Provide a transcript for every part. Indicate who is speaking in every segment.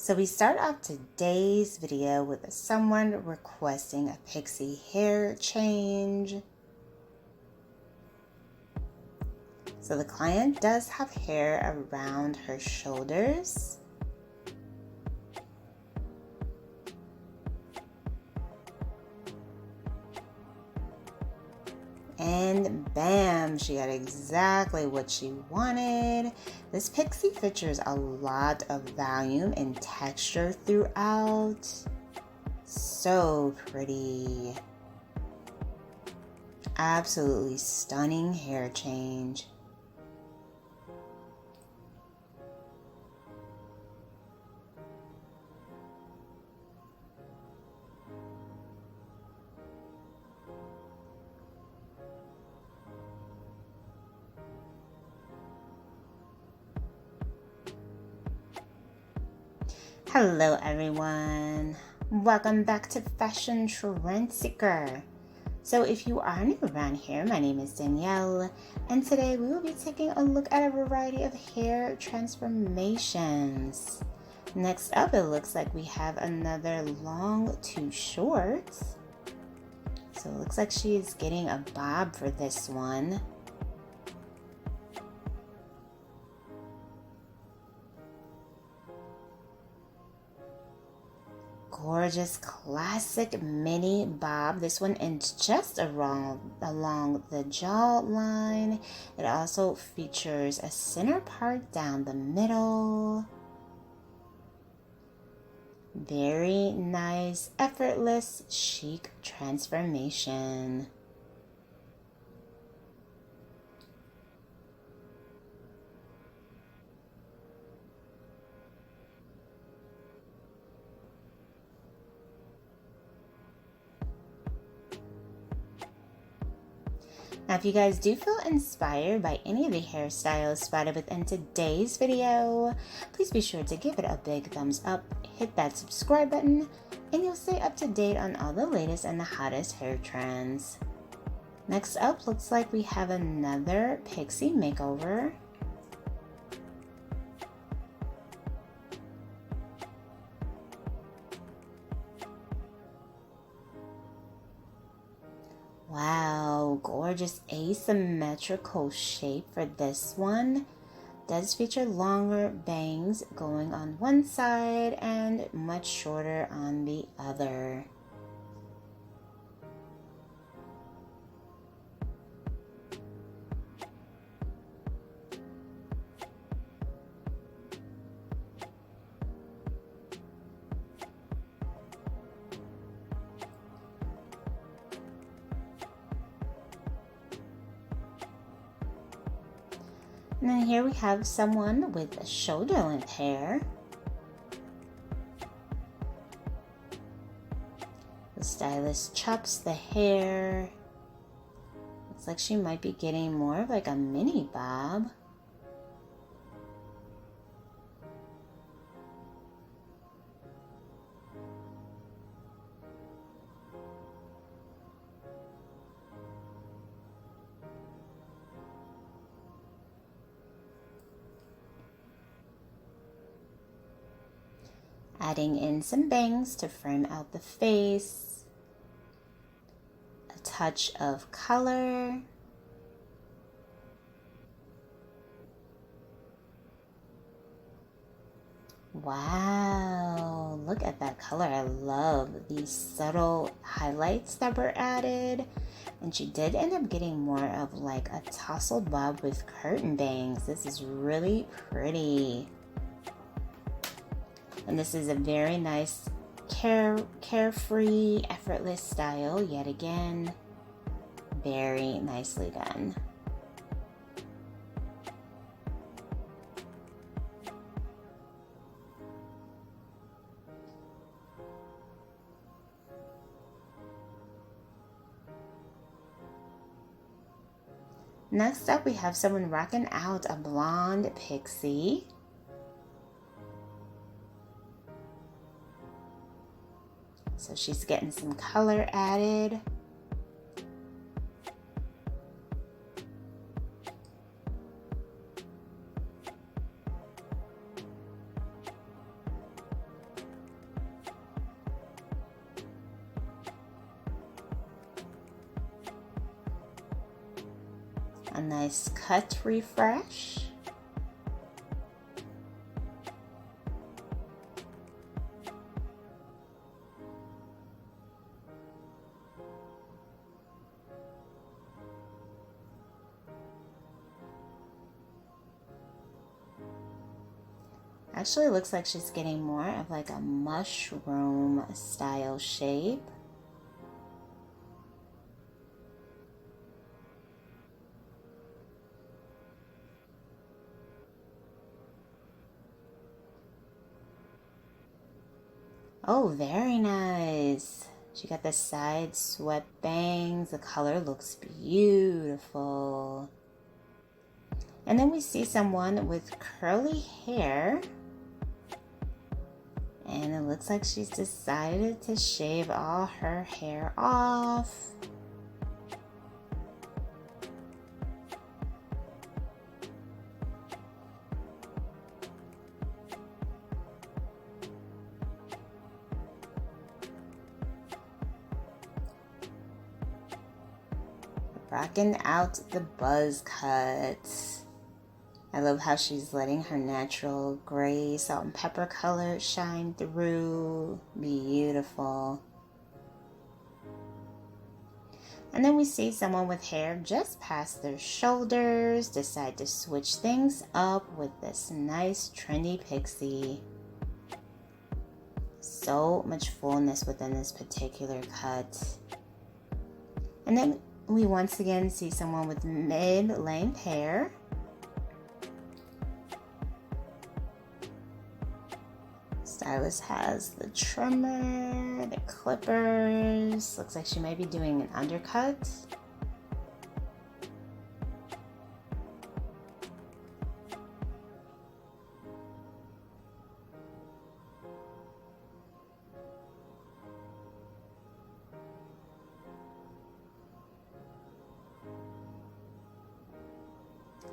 Speaker 1: So we start off today's video with someone requesting a pixie hair change. So the client does have hair around her shoulders. And bam, she got exactly what she wanted. This pixie features a lot of volume and texture throughout. So pretty. Absolutely stunning hair change. Hello everyone, welcome back to Fashion Trend Seeker. So if you are new around here, my name is Danielle, and today we will be taking a look at a variety of hair transformations. Next up, it looks like we have another long to short. So it looks like she is getting a bob for this one. Gorgeous classic mini bob. This one ends just along the jawline. It also features a center part down the middle. Very nice, effortless, chic transformation. Now, if you guys do feel inspired by any of the hairstyles spotted within today's video, please be sure to give it a big thumbs up, hit that subscribe button, and you'll stay up to date on all the latest and the hottest hair trends. Next up, looks like we have another pixie makeover. Wow, gorgeous asymmetrical shape for this one. Does feature longer bangs going on one side and much shorter on the other. And then here we have someone with shoulder length hair. The stylist chops the hair. Looks like she might be getting more of like a mini bob. Adding in some bangs to frame out the face, a touch of color, wow, look at that color. I love these subtle highlights that were added, and she did end up getting more of like a tousled bob with curtain bangs. This is really pretty. And this is a very nice, carefree, effortless style, yet again. Very nicely done. Next up, we have someone rocking out a blonde pixie. So she's getting some color added. nice cut refresh. Actually, looks like she's getting more of like a mushroom style shape. Oh, very nice. She got the side swept bangs. The color looks beautiful. And then we see someone with curly hair. And it looks like she's decided to shave all her hair off. Rocking out the buzz cut. I love how she's letting her natural gray salt and pepper color shine through. Beautiful. And then we see someone with hair just past their shoulders decide to switch things up with this nice trendy pixie. So much fullness within this particular cut. And then we once again see someone with mid-length hair. Stylist has the trimmer, the clippers. Looks like she might be doing an undercut.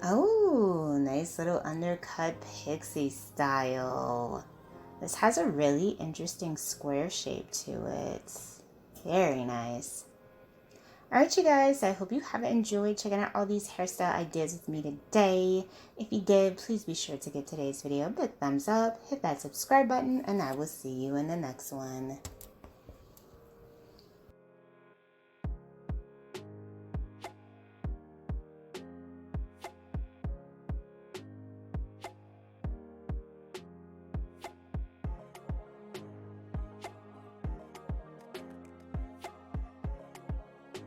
Speaker 1: Oh, nice little undercut pixie style. This has a really interesting square shape to it. Very nice. Alright you guys, I hope you have enjoyed checking out all these hairstyle ideas with me today. If you did, please be sure to give today's video a big thumbs up, hit that subscribe button, and I will see you in the next one.